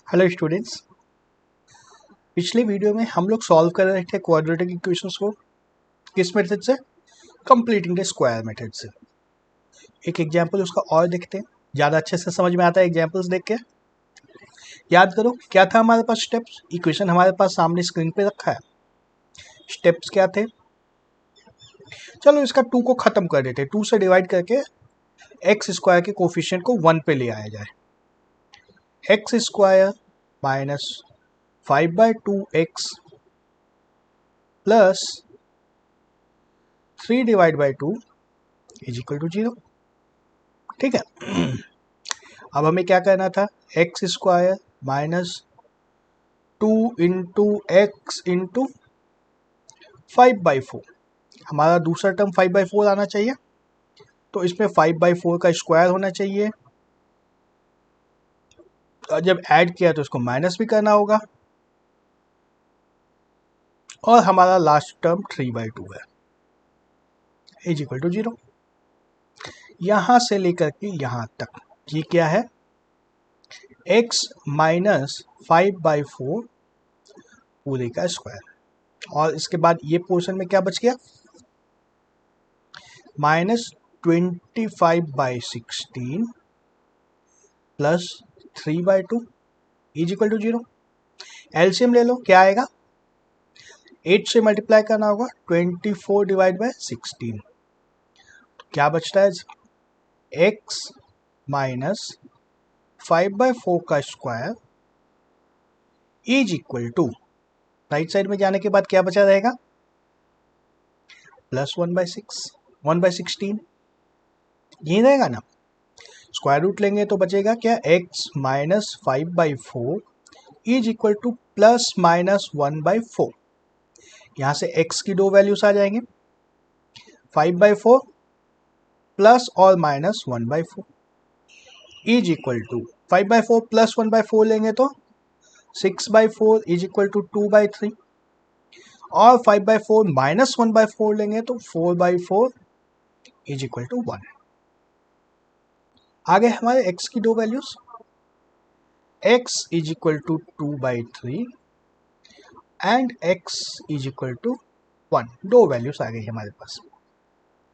Hello students. पिछले video में हम लोग सॉल्व कर रहे थे क्वाड्रेटिक इक्वेशंस को किस मेथड से? कंप्लीटिंग द स्क्वायर मेथड से। एक एग्जांपल उसका और देखते हैं, ज़्यादा अच्छे से समझ में आता है एग्जांपल्स देख के। याद करो क्या था हमारे पास स्टेप्स। इक्वेशन हमारे पास सामने स्क्रीन पे रखा है। स्टेप्स क्या थे? चलो इसका 2 को ख़त्म कर देते हैं। 2 से डिवाइड करके एक्स स्क्वायर के कोफिशिएंट को 1 पे ले आया जाए। X square minus 5/2x plus 3/2 is equal to 0। ठीक है। अब हमें क्या करना था? X square minus 2 into x into 5/4। हमारा दूसरा टर्म 5/4 आना चाहिए, तो इसमें 5/4 का स्क्वायर होना चाहिए। और जब ऐड किया तो इसको माइनस भी करना होगा, और हमारा लास्ट टर्म 3/2 है इज इक्वल टू 0। यहां से लेकर के यहां तक ये क्या है? x माइनस 5/4 पूरे का स्क्वायर। और इसके बाद ये पोर्शन में क्या बच गया? Minus 25/16 plus 3/2 is equal to 0। LCM ले लो, क्या आएगा? 8 से मल्टीप्लाई करना होगा, 24/16। क्या बचता है? x माइनस 5/4 का square is equal to, right side में जाने के बाद क्या बचा रहेगा? प्लस 1/16 यही रहेगा ना। स्क्वायर रूट लेंगे तो बचेगा क्या? x minus 5/4 is equal two plus minus 1/4। यहाँ से x की दो वैल्यूज आ जाएंगे, 5/4 प्लस और minus 1/4 is equal to 5/4 plus 1/4 लेंगे तो 6/4 इज इक्वल टू 2/3, और 5/4 माइनस 1/4 लेंगे तो 4/4 इज इक्वल टू 1। आगे हमारे x की दो values, x is equal to 2/3 and x is equal to 1। दो वैल्यूज आ गई हमारे पास।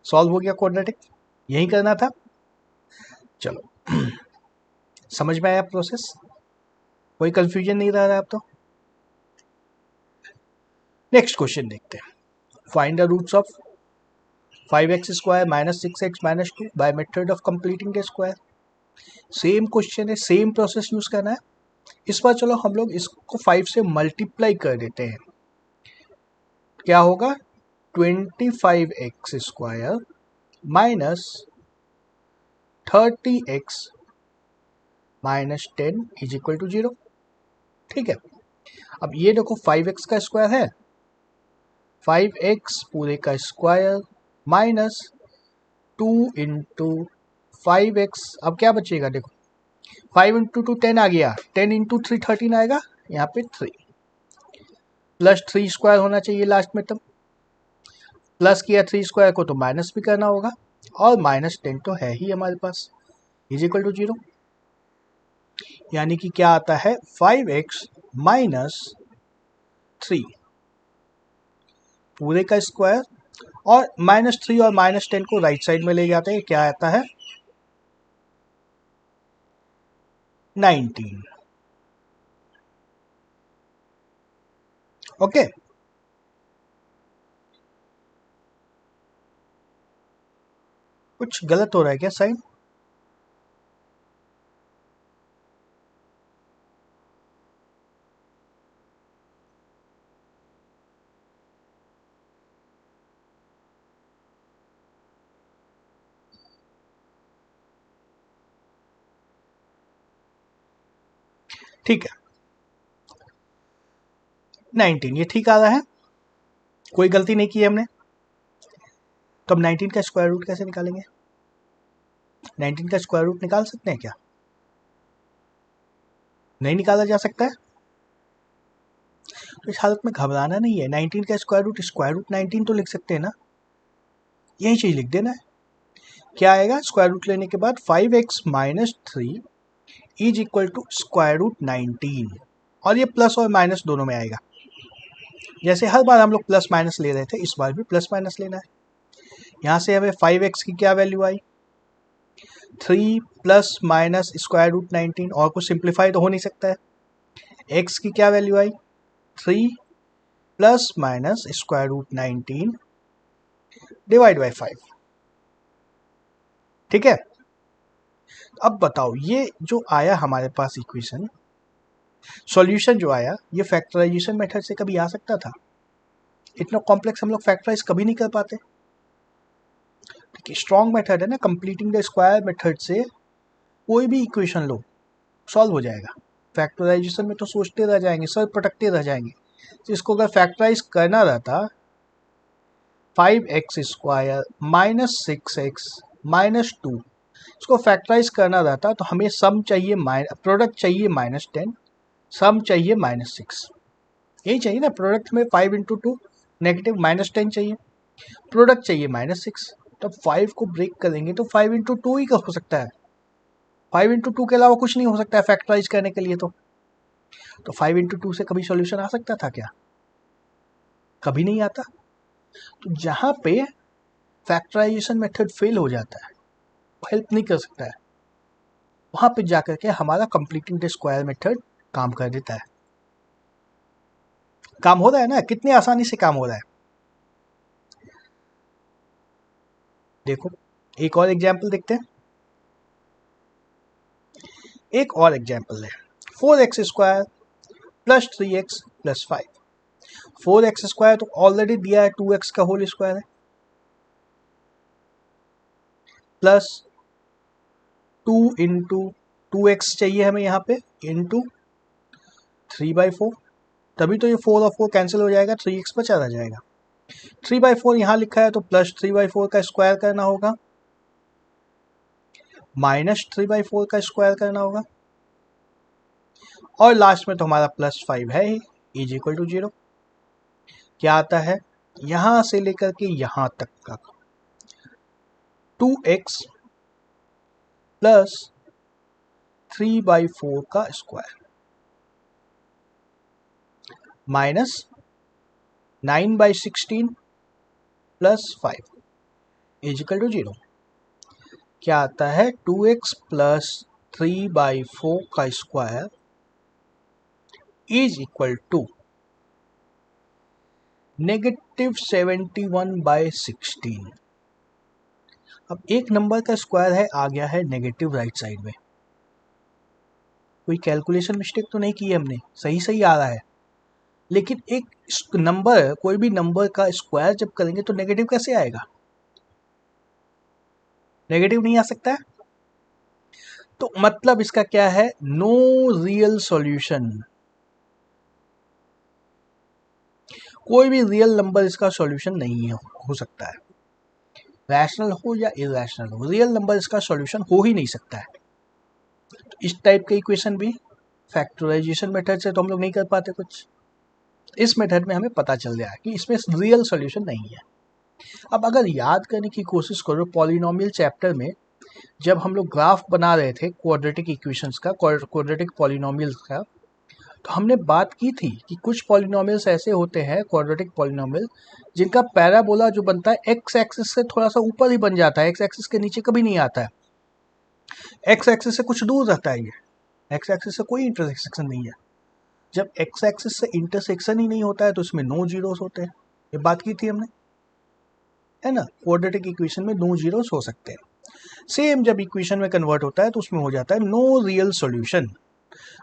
सॉल्व हो गया क्वाड्रेटिक, यही करना था। चलो समझ में आया प्रोसेस? कोई कंफ्यूजन नहीं रह रहा अब तो। नेक्स्ट क्वेश्चन देखते हैं। Find the roots of 5x square minus 6x minus 2 by method of completing the square. Same question है, सेम प्रोसेस यूज करना है। इस बार चलो हम लोग इसको 5 से मल्टीप्लाई कर देते हैं। क्या होगा? 25x square minus 30x minus 10 is equal to 0। ठीक है। अब ये देखो 5x का स्क्वायर है, 5x पूरे का स्क्वायर माइनस 2 इंटू 5x। अब क्या बचेगा? देखो 5 इंटू 2 10 आ गया, 10 इंटू 3 13 आएगा, यहाँ पे 3 प्लस 3 स्क्वायर होना चाहिए लास्ट में। तब प्लस किया 3 स्क्वायर को तो माइनस भी करना होगा, और माइनस 10 तो है ही हमारे पास इज इक्वल टू 0। यानी कि क्या आता है? 5x माइनस 3 पूरे का स्क्वायर, और माइनस 3 और माइनस 10 को राइट साइड में ले जाते हैं। क्या आता है? 19। ओके। कुछ गलत हो रहा है क्या साइन? ठीक है, 19 ये ठीक आ रहा है, कोई गलती नहीं की है हमने। तो अब 19 का स्क्वायर रूट कैसे निकालेंगे? 19 का स्क्वायर रूट निकाल सकते हैं क्या? नहीं निकाला जा सकता है। तो इस हालत में घबराना नहीं है। 19 का स्क्वायर रूट 19 तो लिख सकते हैं ना, यही चीज लिख देना है। क्या आएगा? स्क्वायर रूट लेने के बाद 5x minus 3 is equal to square root 19, और ये प्लस और माइनस दोनों में आएगा। जैसे हर बार हम लोग प्लस माइनस ले रहे थे, इस बार भी प्लस माइनस लेना है। यहाँ से हमें 5x की क्या वैल्यू आई, 3 प्लस माइनस स्क्वायर रूट 19, और कुछ सिंप्लीफाई तो हो नहीं सकता है। x की क्या वैल्यू आई, 3 plus minus square root 19 divide by 5। ठीक है, अब बताओ ये जो आया हमारे पास इक्वेशन, सॉल्यूशन जो आया, ये फैक्टराइजेशन मेथड से कभी आ सकता था? इतना कॉम्प्लेक्स हम लोग फैक्टराइज कभी नहीं कर पाते। स्ट्रॉन्ग मेथड है ना, कंप्लीटिंग द स्क्वायर मेथड से कोई भी इक्वेशन लो सॉल्व हो जाएगा। फैक्टराइजेशन में तो सोचते रह जाएंगे, सर पटकते रह जाएंगे। तो इसको अगर फैक्टराइज करना रहता, 5x square minus 6x minus 2, इसको फैक्टराइज करना रहता तो हमें सम चाहिए, प्रोडक्ट चाहिए -10, सम चाहिए -6, यही चाहिए ना। प्रोडक्ट में 5 इंटू 2 नेगेटिव -10 चाहिए, प्रोडक्ट चाहिए -6। तो 5 को ब्रेक करेंगे तो 5 इंटू 2 ही हो सकता है, 5 इंटू 2 के अलावा कुछ नहीं हो सकता है फैक्टराइज करने के लिए। तो 5 इंटू 2 से कभी सॉल्यूशन आ सकता था क्या? कभी नहीं आता। तो जहाँ पे फैक्टराइजेशन मेथड फेल हो जाता है, हेल्प नहीं कर सकता है, वहाँ पे जाकर के हमारा कंप्लीटिंग द स्क्वायर मेथड काम कर देता है। काम हो रहा है ना, कितनी आसानी से काम हो रहा है। देखो एक और एग्जाम्पल देखते हैं, एक और एग्जाम्पल है 4x square plus 3x plus 5। 4x square तो ऑलरेडी दिया है, 2x का होल स्क्वायर है, प्लस 2 इंटू 2x चाहिए हमें यहाँ पे, इंटू 3/4, तभी तो ये 4 और 4 कैंसिल हो जाएगा, 3x बचा रह जाएगा। 3/4 यहाँ लिखा है तो प्लस 3/4 का स्क्वायर करना होगा, माइनस 3/4 का स्क्वायर करना होगा, और लास्ट में तो हमारा प्लस 5 है ही, इज इक्वल टू 0। क्या आता है, यहां से लेकर के यहां तक का 2x प्लस 3/4 का square minus 9/16 plus 5 is equal to 0। क्या आता है, 2x प्लस 3/4 का स्क्वायर इज इक्वल टू -71/16। अब एक नंबर का स्क्वायर है, आ गया है नेगेटिव राइट साइड में। कोई कैलकुलेशन मिस्टेक तो नहीं की है हमने, सही सही आ रहा है। लेकिन एक नंबर, कोई भी नंबर का स्क्वायर जब करेंगे तो नेगेटिव कैसे आएगा? नेगेटिव नहीं आ सकता है। तो मतलब इसका क्या है, नो रियल सॉल्यूशन। कोई भी रियल नंबर इसका सॉल्यूशन नहीं हो सकता है, रैशनल हो या इरेशनल हो, रियल नंबर इसका सॉल्यूशन हो ही नहीं सकता है। तो इस टाइप के इक्वेशन भी फैक्टराइजेशन मेथड से तो हम लोग नहीं कर पाते कुछ, इस मेथड में हमें पता चल गया कि इसमें रियल सॉल्यूशन नहीं है। अब अगर याद करने की कोशिश करो, पॉलिनोमियल चैप्टर में जब हम लोग ग्राफ बना रहे थे क्वाड्रेटिक इक्वेशंस का, क्वाड्रेटिक पॉलिनोमियल्स का, तो हमने बात की थी कि कुछ पॉलिनोमियल्स ऐसे होते हैं क्वाड्रेटिक पॉलिनोमियल जिनका पैराबोला जो बनता है एक्स एक्सिस से थोड़ा सा ऊपर ही बन जाता है, एक्स एक्सिस के नीचे कभी नहीं आता है, एक्स एक्सिस से कुछ दूर रहता है, ये एक्स एक्सिस से कोई इंटरसेक्शन नहीं है। जब एक्स एक्सिस से इंटरसेक्शन ही नहीं होता है तो इसमें नो जीरोस होते हैं, ये बात की थी हमने, है ना। क्वाड्रेटिक इक्वेशन में नो जीरोस हो सकते हैं। सेम जब इक्वेशन में कन्वर्ट होता है तो उसमें हो जाता है no real solution.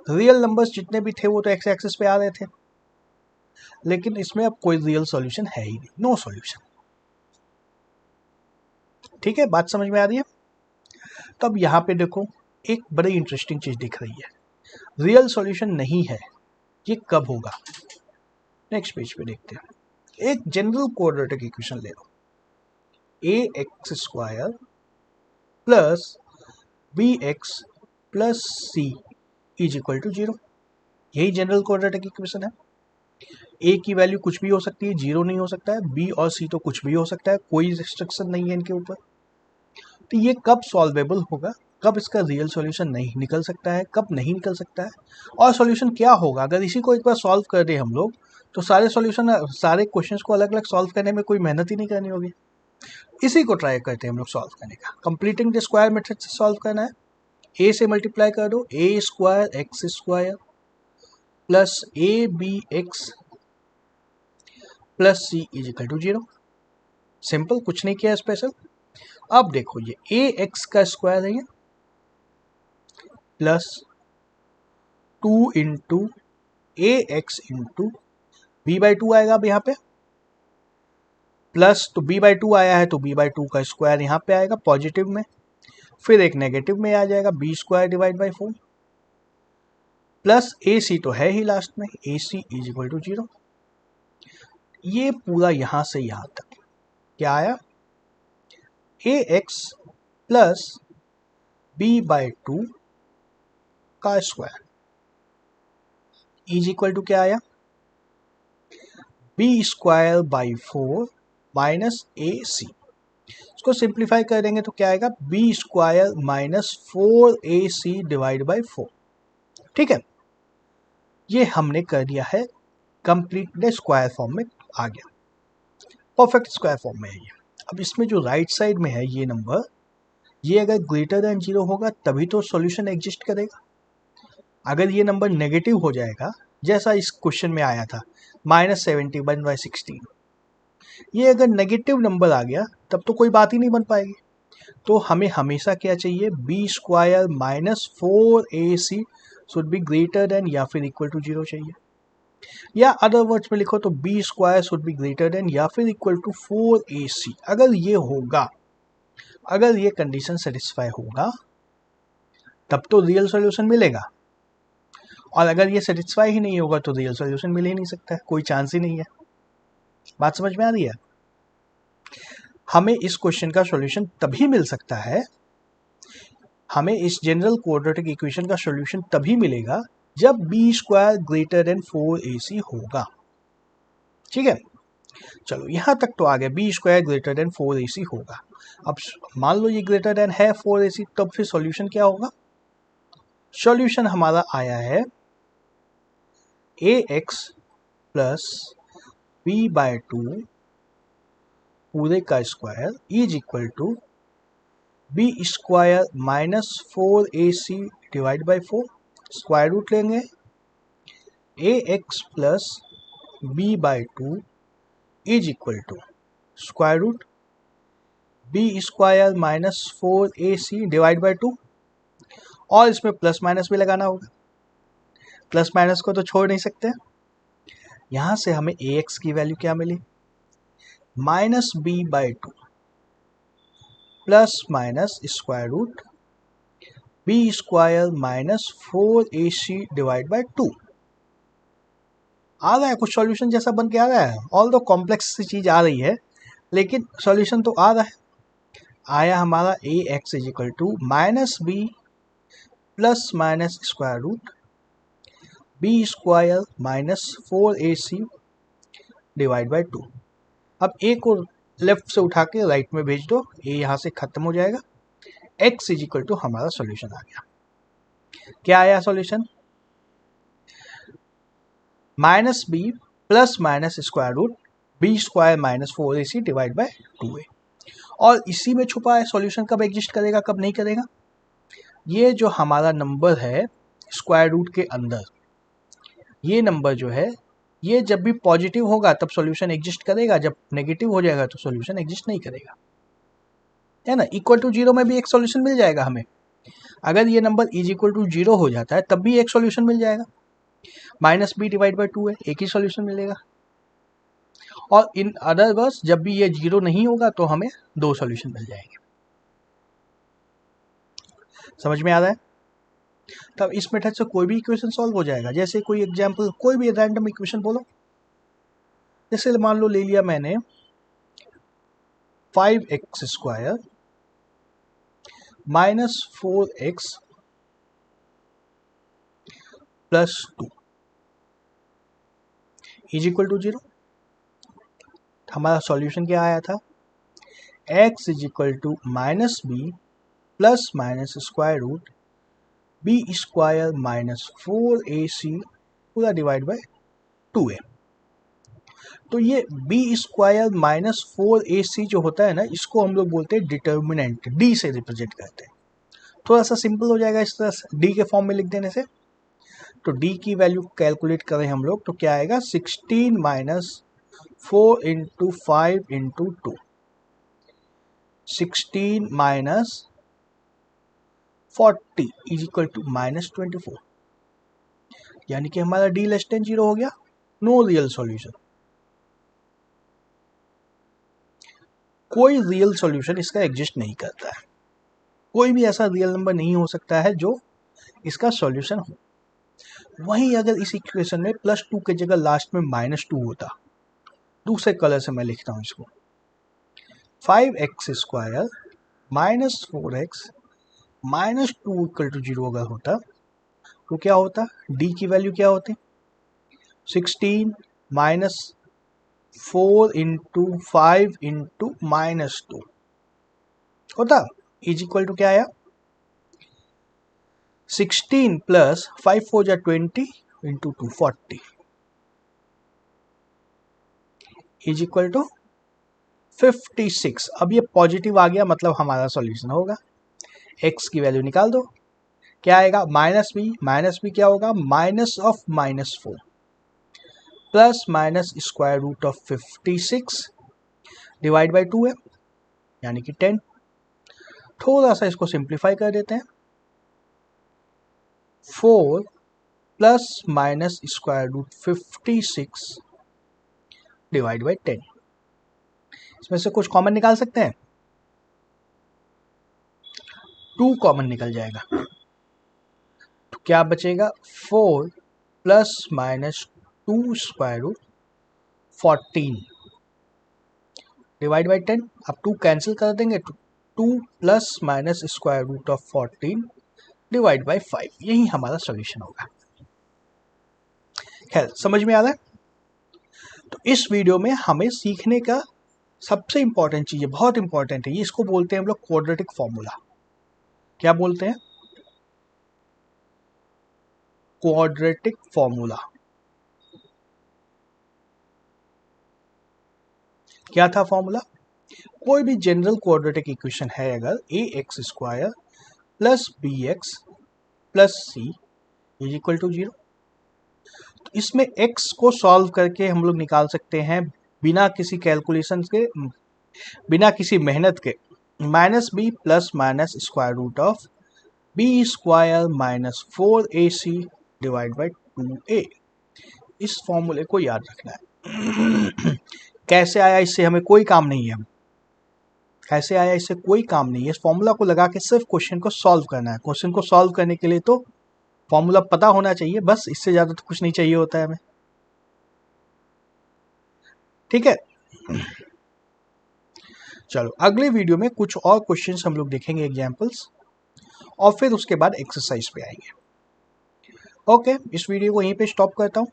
Real numbers जितने भी थे वो तो एक्स एक्सिस पे आ रहे थे, लेकिन इसमें अब कोई रियल सॉल्यूशन है ही नहीं, नो सॉल्यूशन। ठीक है, बात समझ में आ रही है। तो अब यहाँ पे देखो एक बड़ी इंटरेस्टिंग चीज दिख रही है, रियल सॉल्यूशन नहीं है, ये कब होगा? नेक्स्ट पेज पे देखते हैं। एक जनरल क्वाड्रेटिक इक्वेशन ले लो, A X square plus B X plus C is equal to 0। यही जनरल क्वाड्रेटिक इक्वेशन है। ए की वैल्यू कुछ भी हो सकती है, 0 नहीं हो सकता है, बी और सी तो कुछ भी हो सकता है, कोई रिस्ट्रिक्शन नहीं है इनके ऊपर। तो ये कब सॉल्वेबल होगा? कब इसका रियल सॉल्यूशन नहीं निकल सकता है, कब नहीं निकल सकता है, और सॉल्यूशन क्या होगा। अगर इसी को एक बार सॉल्व कर दे हम लोग तो सारे सॉल्यूशन, सारे क्वेश्चंस को अलग अलग सॉल्व करने में कोई मेहनत ही नहीं करनी होगी। इसी को ट्राई करते हैं हम लोग सॉल्व करने का। कंप्लीटिंग द स्क्वायर मेथड से सॉल्व करना है। ए से मल्टीप्लाई कर दो, A square X square plus A B X plus C is equal to 0। Simple, कुछ नहीं किया स्पेशल। अब देखो ये ए एक्स का स्क्वायर है ये, plus 2 into A x into B by 2 आएगा अब यहाँ पे, प्लस तो बी बाई 2 आया है तो बी बाई 2 का स्क्वायर यहाँ पे आएगा पॉजिटिव में, फिर एक नेगेटिव में आ जाएगा B square divide by 4 plus A C तो है ही लास्ट में, A C is equal to 0। ये पूरा यहां से यहां तक क्या आया, A X plus B by 2 का स्क्वायर इज इक्वल टू क्या आया, B square by 4 minus A C. इसको सिंप्लीफाई करेंगे तो क्या आएगा, B square minus 4 A C divide by 4। ठीक है, ये हमने कर दिया है कंप्लीट स्क्वायर फॉर्म में आ गया, परफेक्ट स्क्वायर फॉर्म में है ये। अब इसमें जो राइट साइड में है ये नंबर, ये अगर ग्रेटर देन 0 होगा तभी तो सॉल्यूशन एग्जिस्ट करेगा। अगर ये नंबर नेगेटिव हो जाएगा, जैसा इस क्वेश्चन में आया था -71/16, ये अगर नेगेटिव नंबर आ गया तब तो कोई बात ही नहीं बन पाएगी। तो हमें हमेशा क्या चाहिए, B square minus 4 A C should be greater than या फिर इक्वल टू 0 चाहिए, या अदर वर्ड्स में लिखो तो B square should be greater than या फिर इक्वल टू 4 ए सी। अगर ये होगा, अगर ये कंडीशन सेटिस्फाई होगा तब तो रियल सॉल्यूशन मिलेगा, और अगर ये सेटिस्फाई ही नहीं होगा तो रियल सॉल्यूशन मिल ही नहीं सकता है, कोई चांस ही नहीं है। बात समझ में आ रही है। हमें इस क्वेश्चन का सॉल्यूशन तभी मिल सकता है, हमें इस जनरल क्वाड्रेटिक इक्वेशन का सॉल्यूशन तभी मिलेगा जब B square greater than 4 A सी होगा। ठीक है, चलो यहां तक तो आ गया, B square greater than 4 A सी होगा। अब मान लो ये ग्रेटर देन है 4 ए सी, तब फिर सॉल्यूशन क्या होगा, सॉल्यूशन हमारा आया है A X plus B by 2 पूरे का square is equal to B square minus 4 A C divide by 4। Square root लेंगे, A X plus B by 2 is equal to square root B square minus 4 A C divide by 2, और इसमें plus minus भी लगाना होगा, plus minus को तो छोड़ नहीं सकते। यहां से हमें ए एक्स की वैल्यू क्या मिली, minus B by 2 plus minus square root B square minus 4 A C divide by 2। आ रहा है कुछ सॉल्यूशन जैसा बन के आ रहा है, ऑल दो कॉम्प्लेक्स सी चीज आ रही है लेकिन सॉल्यूशन तो आ रहा है। आया हमारा A X is equal to minus B plus minus square root B square minus 4 A C divide by 2। अब ए को लेफ्ट से उठा के राइट में भेज दो, ए यहाँ से खत्म हो जाएगा, एक्स इज इक्वल टू हमारा सॉल्यूशन आ गया। क्या आया solution, minus B plus minus square root B square minus 4 A C divide by 2a। और इसी में छुपा है सॉल्यूशन कब एग्जिस्ट करेगा कब नहीं करेगा। ये जो हमारा नंबर है स्क्वायर रूट के अंदर, ये नंबर जो है ये जब भी पॉजिटिव होगा तब सॉल्यूशन एग्जिस्ट करेगा, जब नेगेटिव हो जाएगा तो सॉल्यूशन एग्जिस्ट नहीं करेगा, है ना। इक्वल टू 0 में भी एक सॉल्यूशन मिल जाएगा हमें, अगर ये नंबर इज इक्वल टू 0 हो जाता है तब भी एक सॉल्यूशन मिल जाएगा, माइनस बी डिवाइड बाई 2 है, एक ही सॉल्यूशन मिलेगा। और इन अदर वर्ड्स जब भी ये 0 नहीं होगा तो हमें 2 सॉल्यूशन मिल जाएंगे। समझ में आ रहा है। तब इस मेथड से कोई भी इक्वेशन सॉल्व हो जाएगा। जैसे कोई एग्जांपल, कोई भी रैंडम इक्वेशन बोलो, जैसे मान लो ले लिया मैंने 5x square minus 4x plus 2 is equal to 0। हमारा सॉल्यूशन क्या आया था, x is equal to minus B plus minus square root B square minus 4ac पूरा डिवाइड बाय 2a। तो ये बी स्क्वायर माइनस 4ac जो होता है ना, इसको हम लोग बोलते हैं डिटर्मिनेंट, डी से रिप्रेजेंट करते हैं। थोड़ा सा सिंपल हो जाएगा इस तरह से डी के फॉर्म में लिख देने से। तो डी की वैल्यू कैलकुलेट करें हम लोग तो क्या आएगा, 16 minus 4 into 5 into 2, 16 minus 40 is equal to minus 24, यानी कि हमारा डी लेस देन 0 हो गया। नो रियल सॉल्यूशन, कोई रियल सॉल्यूशन इसका एग्जिस्ट नहीं करता है। कोई भी ऐसा रियल नंबर नहीं हो सकता है जो इसका सॉल्यूशन हो। वहीं अगर इस इक्वेशन में +2 के जगह लास्ट में -2 होता, दूसरे कलर से मैं लिखता हूं इसको, 5x square minus 4x minus 2 equal to 0 अगर होता तो क्या होता, डी की वैल्यू क्या होती, 16 माइनस 4 इंटू 5 इंटू -2 होता, इज इक्वल टू क्या आया, 16 प्लस 5 4 जा 20 इंटू 2 40 इज इक्वल टू 56। अब ये पॉजिटिव आ गया, मतलब हमारा सॉल्यूशन होगा। x की वैल्यू निकाल दो, क्या आएगा, माइनस बी क्या होगा, minus of -4 plus minus square root of 56 divide by 2 है, यानी कि 10। थोड़ा सा इसको सिंप्लीफाई कर देते हैं, 4 plus minus square root 56 divide by 10। इसमें से कुछ कॉमन निकाल सकते हैं, 2 कॉमन निकल जाएगा, तो क्या बचेगा, 4 plus minus 2 square root 14 divide by 10। अब 2 कैंसिल कर देंगे तो 2 plus minus square root of 14 divide by 5, यही हमारा सॉल्यूशन होगा। खैर, समझ में आ रहा है। तो इस वीडियो में हमें सीखने का सबसे इंपॉर्टेंट चीज है, बहुत इंपॉर्टेंट है, ये इसको बोलते हैं हम लोग क्वाड्रेटिक फॉर्मूला। क्या बोलते हैं, क्वाड्रेटिक फॉर्मूला। क्या था फॉर्मूला, कोई भी जनरल क्वाड्रेटिक इक्वेशन है अगर, A X square plus B X plus C is equal to 0, तो इसमें x को सॉल्व करके हम लोग निकाल सकते हैं बिना किसी कैलकुलेशन के, बिना किसी मेहनत के, minus B plus minus square root of B square minus 4ac divide by 2a। इस फॉर्मूले को याद रखना है। कैसे आया इससे हमें कोई काम नहीं है, कैसे आया इससे कोई काम नहीं है, इस फॉर्मूला को लगा के सिर्फ क्वेश्चन को सॉल्व करना है। क्वेश्चन को सॉल्व करने के लिए तो फॉर्मूला पता होना चाहिए, बस, इससे ज्यादा तो कुछ नहीं चाहिए होता है हमें। ठीक है, चलो अगले वीडियो में कुछ और क्वेश्चंस हम लोग देखेंगे, एग्जांपल्स, और फिर उसके बाद एक्सरसाइज पे आएंगे। ओके, इस वीडियो को यहीं पे स्टॉप करता हूं,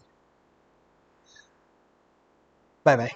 बाय बाय।